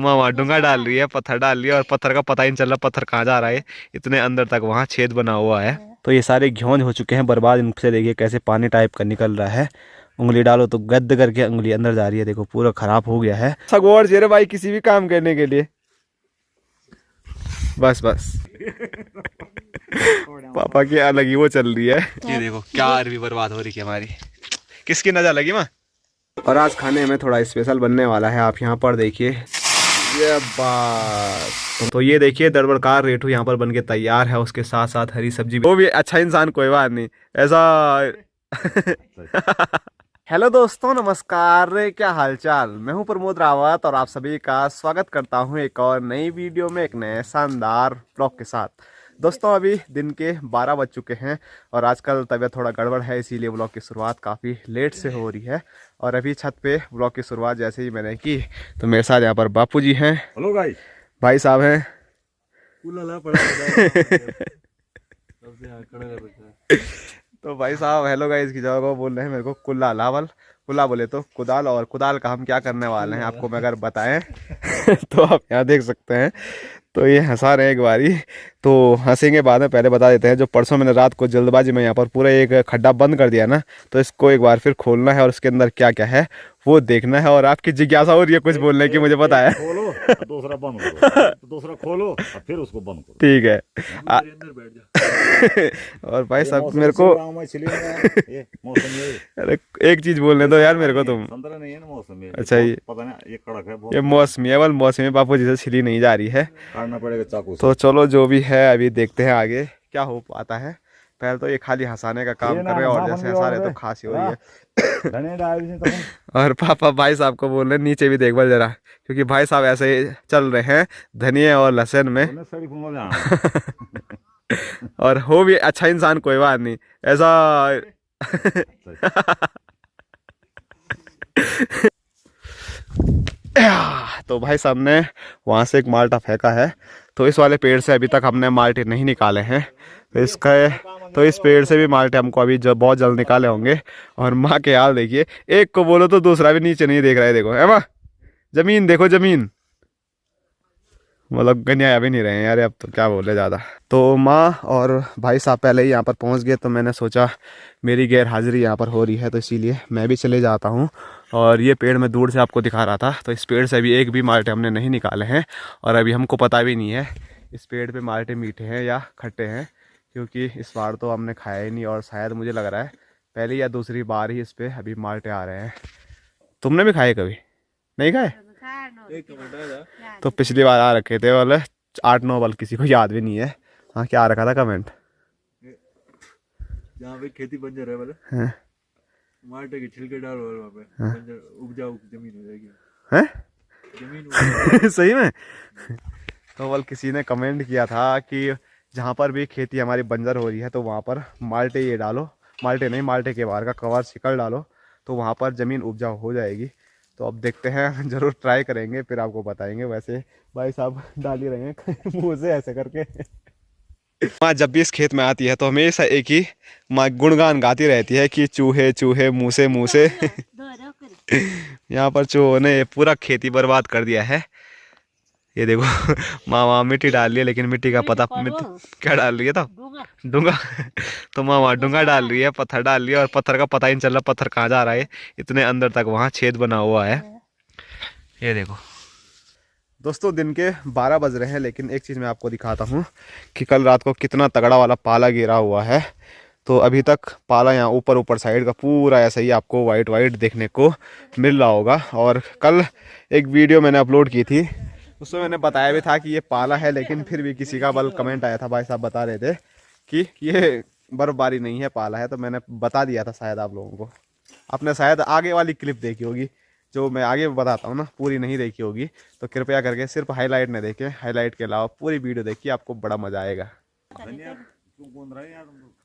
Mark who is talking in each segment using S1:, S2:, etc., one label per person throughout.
S1: माँ वहाँ डूंगा डाल रही है, पत्थर डाल रही है और पत्थर का पता ही नहीं चल रहा पत्थर कहाँ जा रहा है, इतने अंदर तक वहाँ छेद बना हुआ है। तो ये सारे घेवन हो चुके हैं बर्बाद, इनसे देखिए कैसे पानी टाइप का निकल रहा है। उंगली डालो तो गद्द करके उंगली अंदर जा रही है, देखो पूरा खराब हो गया है। सगोर चेहरे भाई किसी भी काम करने के लिए बस बस पापा की अलग ही वो चल रही है। ये देखो क्या अरबी बर्बाद हो रही है हमारी, किसकी नजर लगी माँ। और आज खाने में थोड़ा स्पेशल बनने वाला है, आप यहाँ पर देखिए ये बात। तो ये देखिए दरबरकार रेठू यहाँ पर बनके तैयार है, उसके साथ साथ हरी सब्जी, वो भी अच्छा इंसान कोई बात नहीं ऐसा। हेलो दोस्तों, नमस्कार, क्या हालचाल। मैं हूं प्रमोद रावत और आप सभी का स्वागत करता हूं एक और नई वीडियो में, एक नए शानदार ब्लॉग के साथ। दोस्तों अभी दिन के 12 बज चुके हैं और आजकल तबीयत थोड़ा गड़बड़ है, इसीलिए ब्लॉग की शुरुआत काफ़ी लेट से हो रही है। और अभी छत पे ब्लॉग की शुरुआत जैसे ही मैंने की तो मेरे साथ यहाँ पर बापू जी हैं।
S2: हेलो गाइस,
S1: भाई साहब हैं। तो भाई साहब हेलो गाइस की जगह बोल रहे हैं मेरे को कुल्ला लावल, कुल्ला बोले तो कुदाल, और कुदाल का हम क्या करने वाले हैं आपको मैं अगर बताएं तो आप यहाँ देख सकते हैं। तो ये हंसा रहे हैं एक बारी, तो हंसेंगे बाद में, पहले बता देते हैं जो परसों मैंने रात को जल्दबाजी में यहाँ पर पूरा एक खड्डा बंद कर दिया ना, तो इसको एक बार फिर खोलना है और उसके अंदर क्या क्या है वो देखना है। और आपकी जिज्ञासा हो रही है कुछ बोलने की, मुझे पता है।
S2: खोलो दूसरा बंद करो, दूसरा खोलो और फिर उसको बंद करो।
S1: ठीक है।
S2: अंदर बैठ जा।
S1: और भाई साहब मेरे को अरे एक चीज बोलने दो यार मेरे को, तुम
S2: संतरा नहीं है ना मौसम।
S1: अच्छा ये
S2: पता नहीं, ये कड़क है बहुत।
S1: ये मौसमी है, बल मौसमी बापू जी से छिली नहीं जा रही है,
S2: काटना पड़ेगा चाकू से।
S1: तो चलो जो भी है अभी देखते हैं आगे क्या हो पाता है। पहले तो ये खाली हंसाने का काम कर रहे हैं और जैसे हंसा रहे तो खांसी हो रही है। और पापा भाई साहब को बोल रहे हैं नीचे भी देख बल जरा, क्योंकि भाई साहब ऐसे ही चल रहे हैं धनिया और लहसुन में। और हो भी अच्छा इंसान कोई बात नहीं ऐसा। तो भाई साहब ने वहाँ से एक माल्टा फेंका है, तो इस वाले पेड़ से अभी तक हमने माल्टे नहीं निकाले हैं, तो इस पेड़ से भी माल्टे हमको अभी बहुत जल्द निकाले होंगे। और माँ के हाल देखिए, एक को बोलो तो दूसरा भी नीचे नहीं देख रहा है, देखो है माँ, जमीन देखो जमीन, मतलब गनिया भी नहीं रहे हैं यार, अब तो क्या बोले ज़्यादा। तो माँ और भाई साहब पहले ही यहाँ पर पहुँच गए, तो मैंने सोचा मेरी गैर हाजिरी यहाँ पर हो रही है तो इसीलिए मैं भी चले जाता हूँ। और ये पेड़ मैं दूर से आपको दिखा रहा था, तो इस पेड़ से अभी एक भी माल्टे हमने नहीं निकाले हैं और अभी हमको पता भी नहीं है इस पेड़ पे माल्टे मीठे हैं या खट्टे हैं, क्योंकि इस बार तो हमने खाया ही नहीं और शायद मुझे लग रहा है पहली या दूसरी बार ही इस पर अभी माल्टे आ रहे हैं। तुमने भी खाए कभी? नहीं खाए? तो पिछली बार आ रखे थे वाले 8-9 बार, किसी को याद भी नहीं है। हाँ क्या आ रखा था कमेंट,
S2: जहाँ पे खेती बंजर है वाले, माल्टे के छिलके डालो वहाँ पे, बंजर उपजाऊ जमीन हो जाएगी।
S1: हैं?
S2: जमीन
S1: सही में? तो वाल किसी ने कमेंट किया था कि जहाँ पर भी खेती हमारी बंजर हो रही है तो वहाँ पर माल्टे ये डालो, माल्टे नहीं माल्टे के बाहर का कवर शिकल डालो, तो वहाँ पर ज़मीन उपजाऊ हो जाएगी। तो अब देखते हैं, ज़रूर ट्राई करेंगे फिर आपको बताएंगे। वैसे भाई साहब डाल ही रहे हैं मुँह से ऐसे करके। माँ जब भी इस खेत में आती है तो हमेशा एक ही माँ गुणगान गाती रहती है कि चूहे चूहे मुँह से यहाँ पर चूहों ने पूरा खेती बर्बाद कर दिया है। ये देखो माँ वहाँ मिट्टी डाल रही है, लेकिन मिट्टी का पता क्या डाल रही है, तो डूंगा। तो माँ वहाँ डूंगा डाल रही है, पत्थर डाल रही है और पत्थर का पता ही नहीं चल रहा पत्थर कहाँ जा रहा है, इतने अंदर तक वहाँ छेद बना हुआ है। ये देखो दोस्तों दिन के 12 बज रहे हैं, लेकिन एक चीज़ मैं आपको दिखाता हूँ कि कल रात को कितना तगड़ा वाला पाला गिरा हुआ है। तो अभी तक पाला यहाँ ऊपर साइड का पूरा ऐसा ही आपको वाइट देखने को मिल रहा होगा। और कल एक वीडियो मैंने अपलोड की थी, उसमें मैंने बताया भी था कि ये पाला है, लेकिन फिर भी किसी का बल कमेंट आया था, भाई साहब बता रहे थे कि ये बर्फबारी नहीं है पाला है, तो मैंने बता दिया था शायद आप लोगों को। आपने शायद आगे वाली क्लिप देखी होगी, जो मैं आगे बताता हूँ ना, पूरी नहीं देखी होगी, तो कृपया करके सिर्फ हाईलाइट न देखें, हाईलाइट के अलावा पूरी वीडियो देखिए, आपको बड़ा मजा आएगा।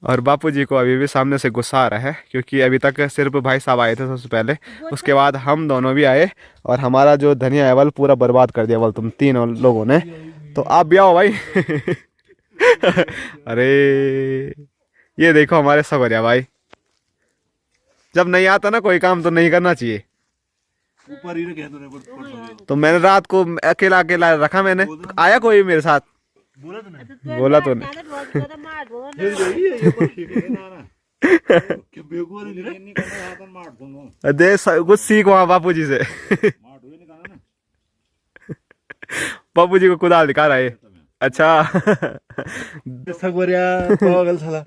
S1: और बापू जी को अभी भी सामने से गुस्सा आ रहा है, क्योंकि अभी तक सिर्फ भाई साहब आए थे सबसे पहले, उसके बाद हम दोनों भी आए और हमारा जो धनिया है वल पूरा बर्बाद कर दिया, वल तुम तीनों लोगों ने। तो आप भी आओ भाई। अरे ये देखो हमारे सगोरिया भाई, जब नहीं आता ना कोई काम तो नहीं करना चाहिए,
S2: ऊपर ही रखे तूने
S1: तो मैंने रात को अकेला अकेला रखा, मैंने आया कोई मेरे साथ?
S2: बोला तूने
S1: बोला तूने।
S2: क्या बेवकूफ नहीं रे
S1: दे कुछ सीख वहाँ बापू जी से। बापू जी को कुदाल दिखा रहा है। अच्छा।
S2: पागल साला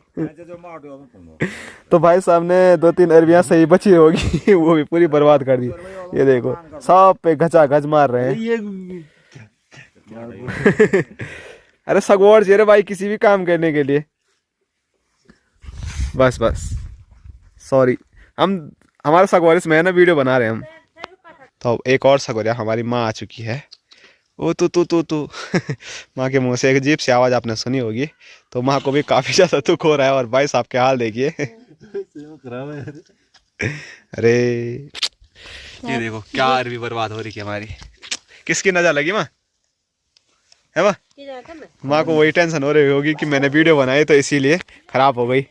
S1: तो भाई साहब ने 2-3 अरबियां सही बची होगी वो भी पूरी बर्बाद कर दी। ये देखो सब पे घचा घच मार रहे हैं।
S2: ये
S1: अरे सगवड़ चाहिए रे भाई किसी भी काम करने के लिए। बस बस सॉरी, हमारा सगवरिस में है ना, वीडियो बना रहे हैं हम। तो एक और सगवरिया हमारी माँ आ चुकी है। ओ तू माँ के मुंह से एक अजीब सी आवाज़ आपने सुनी होगी। तो माँ को भी काफ़ी ज़्यादा दुख हो रहा है। और भाई साहब के हाल देखिए। अरे ये देखो क्या अरबी बर्बाद हो रही है हमारी। किसकी नज़र लगी माँ? है माँ को वही टेंशन हो रही होगी कि मैंने वीडियो बनाई तो इसीलिए ख़राब हो गई।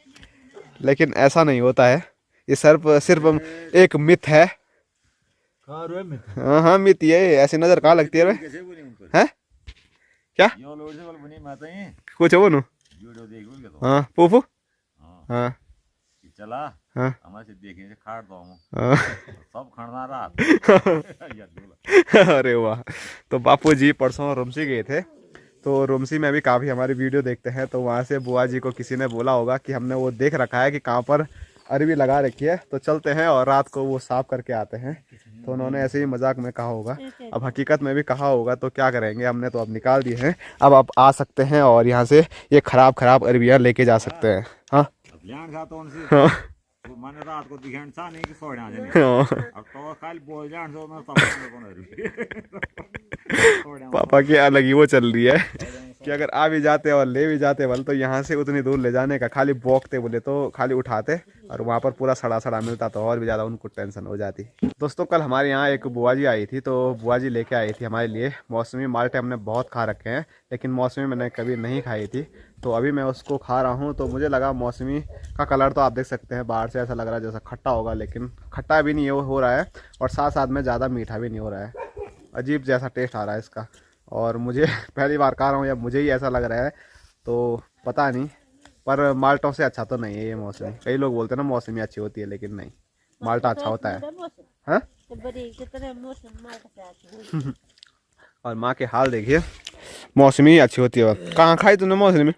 S1: लेकिन ऐसा नहीं होता है, ये सिर्फ एक मिथ है। हाँ हाँ मिथ, ये ऐसी नज़र कहाँ लगती है? हैं क्या कुछ हो नु? हाँ फूफू हाँ
S2: चला
S1: हाँ
S2: हमारे देखने से खाट दो
S1: हाँ।
S2: सब खाना रहा।
S1: अरे वाह। तो बापू जी परसों रुमसी गए थे। तो रुमसी में भी काफ़ी हमारी वीडियो देखते हैं। तो वहाँ से बुआ जी को किसी ने बोला होगा कि हमने वो देख रखा है कि कहाँ पर अरबी लगा रखी है, तो चलते हैं और रात को वो साफ करके आते हैं। तो उन्होंने ऐसे ही मजाक में कहा होगा, अब हकीकत में भी कहा होगा। तो क्या करेंगे, हमने तो अब निकाल दिए हैं। अब आप आ सकते हैं और यहाँ से ये खराब अरबियाँ लेके जा सकते हैं। हाँ हाँ
S2: मैंने रात को दिखाने सा नहीं कि सोने आ जाने।
S1: हाँ।
S2: अब तो कल बोल जान सो मैं सब
S1: पापा की अलग ही वो चल रही है कि अगर आ भी जाते और ले भी जाते बल तो यहाँ से उतनी दूर ले जाने का खाली बोकते बोले तो खाली उठाते और वहाँ पर पूरा सड़ा सड़ा मिलता तो और भी ज़्यादा उनको टेंशन हो जाती। दोस्तों कल हमारे यहाँ एक बुआ जी आई थी। तो बुआ जी लेके आई थी हमारे लिए मौसमी माल्टे। हमने बहुत खा रखे हैं लेकिन मौसमी मैंने कभी नहीं खाई थी। तो अभी मैं उसको खा रहा हूँ। तो मुझे लगा मौसमी का कलर तो आप देख सकते हैं, बाहर से ऐसा लग रहा है जैसा खट्टा होगा, लेकिन खट्टा भी नहीं हो रहा है और साथ साथ में ज़्यादा मीठा भी नहीं हो रहा है। अजीब जैसा टेस्ट आ रहा है इसका और मुझे पहली बार खा रहा हूँ या मुझे ही ऐसा लग रहा है तो पता नहीं, पर माल्टों से अच्छा तो नहीं है ये मौसमी। कई लोग बोलते हैं ना मौसमी अच्छी होती है, लेकिन नहीं, माल्टा अच्छा होता है। हाँ? और माँ के हाल देखिए, मौसमी ही अच्छी होती है। कहाँ खाई तूने मौसमी?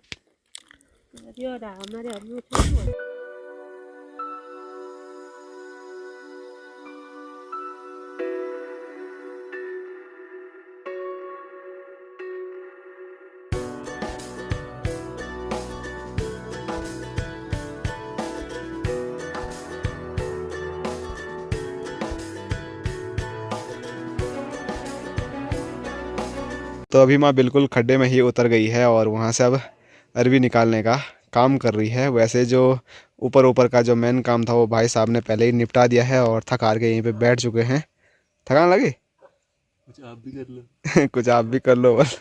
S1: तो अभी माँ बिल्कुल खड्डे में ही उतर गई है और वहाँ से अब अरबी निकालने का काम कर रही है। वैसे जो ऊपर का जो मेन काम था वो भाई साहब ने पहले ही निपटा दिया है और थक हार के यहीं पे बैठ चुके हैं। थकान लगी?
S2: कुछ आप भी कर लो
S1: कुछ आप भी कर लो बस।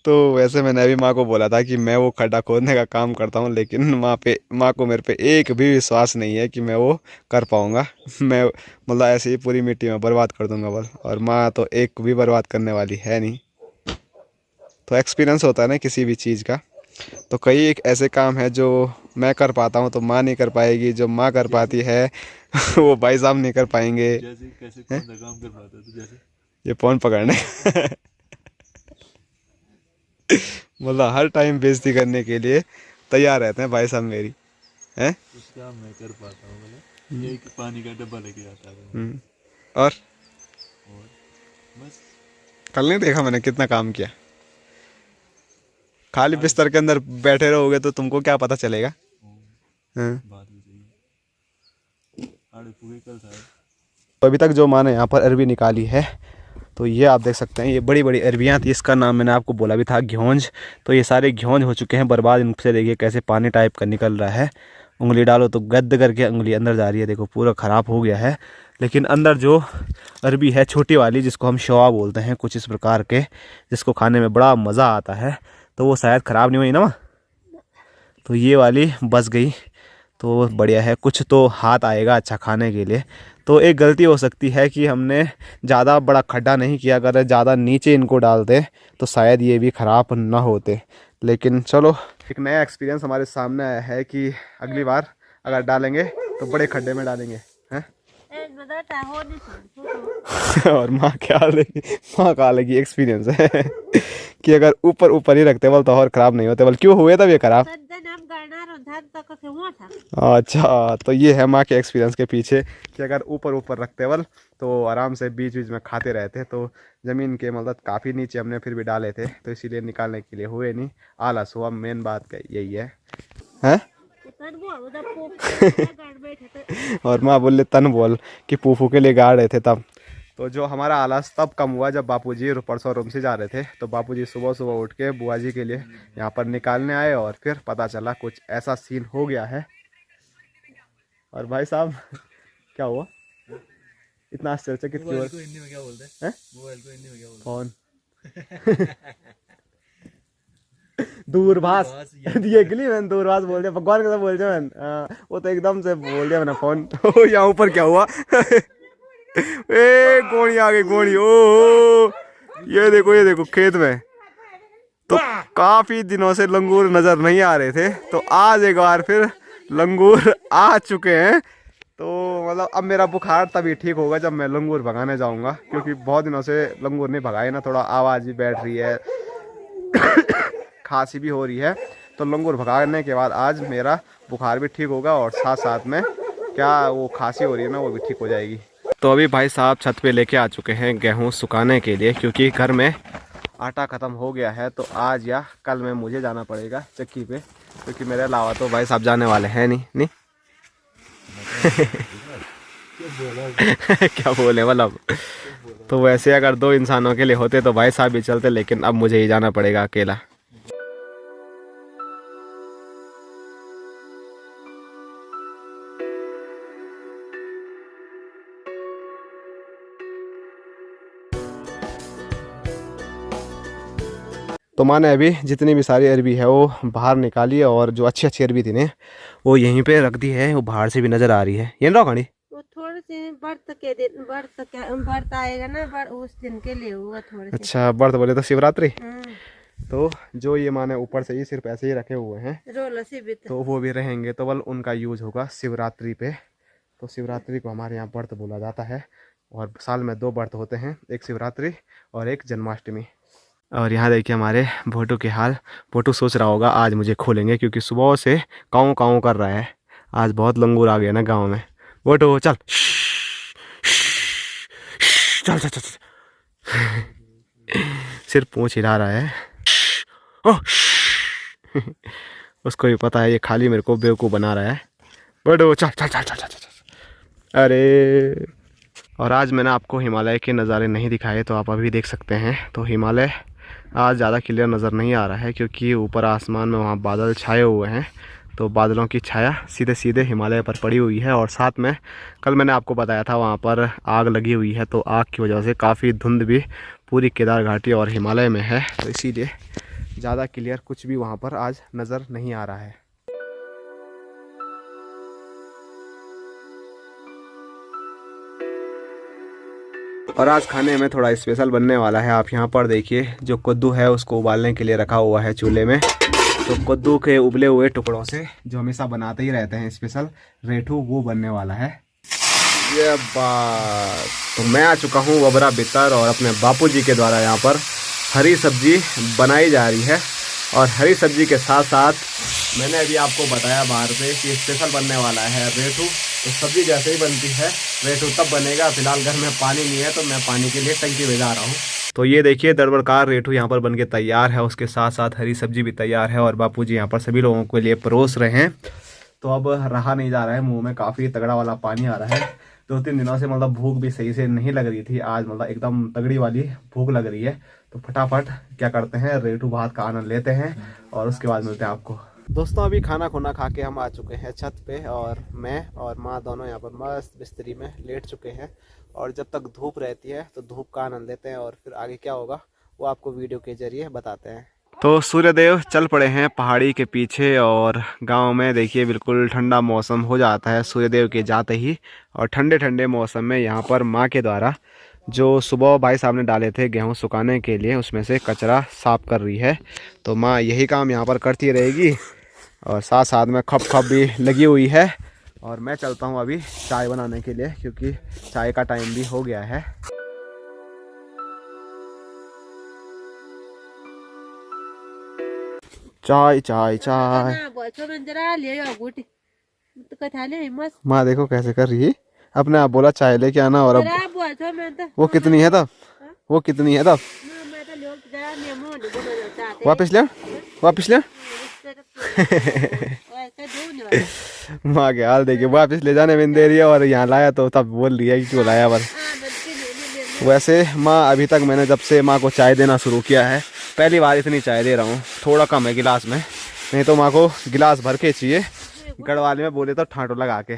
S1: तो वैसे मैंने अभी माँ को बोला था कि मैं वो खड्डा खोदने का काम करता हूँ, लेकिन माँ को मेरे पे एक भी विश्वास नहीं है कि मैं वो कर पाऊँगा। मैं मतलब ऐसे ही पूरी मिट्टी में बर्बाद कर दूँगा बस। और माँ तो एक भी बर्बाद करने वाली है नहीं। तो एक्सपीरियंस होता है ना किसी भी चीज़ का। तो कई एक ऐसे काम है जो मैं कर पाता हूँ तो माँ नहीं कर पाएगी, जो माँ कर पाती है वो भाई साहब नहीं कर पाएंगे।
S2: जैसे कैसे कौन सा काम कर पाता है जैसे
S1: ये फोन पकड़ने मतलब हर टाइम बेइज्जती करने के लिए तैयार रहते हैं भाई साहब मेरी हैं।
S2: कुछ काम मैं कर पाता हूँ मतलब ये कि पानी का डब्बा लेके आता है
S1: और
S2: बस।
S1: कल नहीं देखा मैंने कितना काम किया? खाली बिस्तर के अंदर बैठे रहोगे तो तुमको क्या पता चलेगा?
S2: बात भी सही है।
S1: तो अभी तक जो माँ ने यहाँ पर अरबी निकाली है तो ये आप देख सकते हैं, ये बड़ी बड़ी अरबियाँ थी। इसका नाम मैंने आपको बोला भी था घ्योंज। तो ये सारे घ्योंज हो चुके हैं बर्बाद। इनसे देखिए कैसे पानी टाइप का निकल रहा है। उंगली डालो तो गद्द करके उंगली अंदर जा रही है, देखो पूरा ख़राब हो गया है। लेकिन अंदर जो अरबी है छोटी वाली, जिसको हम शवा बोलते हैं कुछ इस प्रकार के, जिसको खाने में बड़ा मज़ा आता है, तो वो शायद ख़राब नहीं हुई ना। तो ये वाली बच गई। तो बढ़िया है, कुछ तो हाथ आएगा अच्छा खाने के लिए। तो एक गलती हो सकती है कि हमने ज़्यादा बड़ा खड्डा नहीं किया, अगर ज़्यादा नीचे इनको डालते तो शायद ये भी ख़राब ना होते। लेकिन चलो, एक नया एक्सपीरियंस हमारे सामने आया है कि अगली बार अगर डालेंगे तो बड़े खड्डे में डालेंगे हैं। और माँ क्या लेगी, माँ कहा लगी एक्सपीरियंस है कि अगर ऊपर ऊपर ही रखते बल तो और ख़राब नहीं होते बल। क्यों हुए तब ये खराब? अच्छा, तो ये है माँ के एक्सपीरियंस के पीछे कि अगर ऊपर ऊपर रखते बल तो आराम से बीच बीच में खाते रहते। तो ज़मीन के मतलब काफ़ी नीचे हमने फिर भी डाले थे, तो इसीलिए निकालने के लिए हुए नहीं, आलस हुआ। मेन बात यही है, हैं? और माँ बोले तन बोल कि फूफू के लिए गाड़ रहे थे तब। तो जो हमारा आलस तब कम हुआ जब बापूजी परसों रूम से जा रहे थे, तो बापूजी सुबह सुबह उठ के बुआ जी के लिए यहाँ पर निकालने आए और फिर पता चला कुछ ऐसा सीन हो गया है। और भाई साहब क्या हुआ, इतना आश्चर्यचकित क्यों?
S2: मोबाइल को हिंदी में क्या बोलते हैं? मोबाइल को हिंदी में क्या बोलते
S1: फोन दूरभाष ये गली मैंने दूरभाष बोल दिया, भगवान कैसे बोल दिया मैंने, वो तो एकदम से बोल दिया मैंने फोन। यहाँ ऊपर क्या हुआ? ए गोणी आ गई, गोणी। ओ ये देखो खेत में तो काफी दिनों से लंगूर नजर नहीं आ रहे थे, तो आज एक बार फिर लंगूर आ चुके हैं। तो मतलब अब मेरा बुखार तभी ठीक होगा जब मैं लंगूर भगाने जाऊंगा, क्योंकि बहुत दिनों से लंगूर नहीं भगाए ना, थोड़ा आवाज़ भी बैठ रही है, खांसी भी हो रही है। तो लंगूर भगाने के बाद आज मेरा बुखार भी ठीक होगा और साथ साथ में क्या वो खांसी हो रही है ना वो भी ठीक हो जाएगी। तो अभी भाई साहब छत पे लेके आ चुके हैं गेहूं सुखाने के लिए, क्योंकि घर में आटा ख़त्म हो गया है। तो आज या कल में मुझे जाना पड़ेगा चक्की पे, क्योंकि मेरे अलावा तो भाई साहब जाने वाले हैं नहीं। क्या बोले मतलब। तो वैसे अगर दो इंसानों के लिए होते तो भाई साहब भी चलते, लेकिन अब मुझे ही जाना पड़ेगा अकेला। तो माने अभी जितनी भी सारी अरबी है वो बाहर निकाली है, और जो अच्छी अच्छी अरबी थी ने वो यहीं पे रख दी है, वो बाहर से भी नज़र आ रही है। ये ना कहानी
S3: वो थोड़े से बर्त आएगा ना, उस दिन के लिए हुआ थोड़े से।
S1: अच्छा, व्रत बोले तो शिवरात्रि। तो जो ये माने ऊपर से ही सिर्फ ऐसे ही रखे हुए हैं, तो वो भी रहेंगे, तो बल उनका यूज होगा शिवरात्रि पे। तो शिवरात्रि को हमारे यहाँ व्रत बोला जाता है, और साल में 2 व्रत होते हैं, एक शिवरात्रि और एक जन्माष्टमी। और यहाँ देखिए हमारे भोटू के हाल। भोटू सोच रहा होगा आज मुझे खोलेंगे, क्योंकि सुबह से काँव काँव कर रहा है। आज बहुत लंगूर आ गया ना गांव में। भोटू चल, चल चल चल, सिर्फ पूंछ हिला रहा है। उसको भी पता है ये खाली मेरे को बेवकूफ़ बना रहा है। भोटू चल चल चल चल चल चल। अरे, और आज मैंने आपको हिमालय के नज़ारे नहीं दिखाए, तो आप अभी देख सकते हैं। तो हिमालय आज ज़्यादा क्लियर नज़र नहीं आ रहा है, क्योंकि ऊपर आसमान में वहाँ बादल छाए हुए हैं, तो बादलों की छाया सीधे सीधे हिमालय पर पड़ी हुई है। और साथ में कल मैंने आपको बताया था वहाँ पर आग लगी हुई है, तो आग की वजह से काफ़ी धुंध भी पूरी केदार घाटी और हिमालय में है, तो इसीलिए ज़्यादा क्लियर कुछ भी वहाँ पर आज नज़र नहीं आ रहा है। और आज खाने में थोड़ा स्पेशल बनने वाला है। आप यहाँ पर देखिए, जो कद्दू है उसको उबालने के लिए रखा हुआ है चूल्हे में। तो कद्दू के उबले हुए टुकड़ों से जो हमेशा बनाते ही रहते हैं स्पेशल रेठू, वो बनने वाला है। ये बात, तो मैं आ चुका हूँ वबरा बितर, और अपने बापूजी के द्वारा यहाँ पर हरी सब्जी बनाई जा रही है। और हरी सब्जी के साथ साथ मैंने अभी आपको बताया बाहर पे कि स्पेशल बनने वाला है रेठू। तो सब्जी जैसे ही बनती है रेठू तब बनेगा। फिलहाल घर में पानी नहीं है, तो मैं पानी के लिए टंकी भेजा रहा हूँ। तो ये देखिए दरबरकार रेठू यहाँ पर बनके तैयार है, उसके साथ साथ हरी सब्जी भी तैयार है, और बापूजी यहाँ पर सभी लोगों के लिए परोस रहे हैं। तो अब रहा नहीं जा रहा है, मुंह में काफ़ी तगड़ा वाला पानी आ रहा है। 2-3 दिनों से मतलब भूख भी सही से नहीं लग रही थी, आज मतलब एकदम तगड़ी वाली भूख लग रही है। तो फटाफट क्या करते हैं, रेठू भात का आनंद लेते हैं, और उसके बाद मिलते हैं आपको। दोस्तों अभी खाना खुना खा के हम आ चुके हैं छत पे, और मैं और माँ दोनों यहाँ पर मस्त बिस्तरी में लेट चुके हैं। और जब तक धूप रहती है तो धूप का आनंद लेते हैं, और फिर आगे क्या होगा वो आपको वीडियो के जरिए बताते हैं। तो सूर्यदेव चल पड़े हैं पहाड़ी के पीछे और गांव में देखिए बिल्कुल ठंडा मौसम हो जाता है सूर्यदेव के जाते ही। और ठंडे ठंडे मौसम में यहाँ पर माँ के द्वारा जो सुबह भाई साहब ने डाले थे गेहूँ सुखाने के लिए उसमें से कचरा साफ कर रही है। तो माँ यही काम यहाँ पर करती रहेगी और साथ साथ में खप खप भी लगी हुई है। और मैं चलता हूँ अभी चाय बनाने के लिए क्योंकि चाय का टाइम भी हो गया है। चाय चाय चाय। माँ देखो कैसे कर रही है, अपने आप बोला चाय लेके आना और अब वो कितनी है तब, वो कितनी है तब, वापिस ले वापिस ले। माँ के हाल देखिए, वापिस ले जाने में दे रही है और यहाँ लाया तो तब बोल रही है कि क्यों लाया। पर वैसे माँ अभी तक मैंने जब से माँ को चाय देना शुरू किया है पहली बार इतनी चाय दे रहा हूँ। थोड़ा कम है गिलास में, नहीं तो माँ को गिलास भर के चाहिए, गढ़वाली में बोले तो ठाटो लगा के।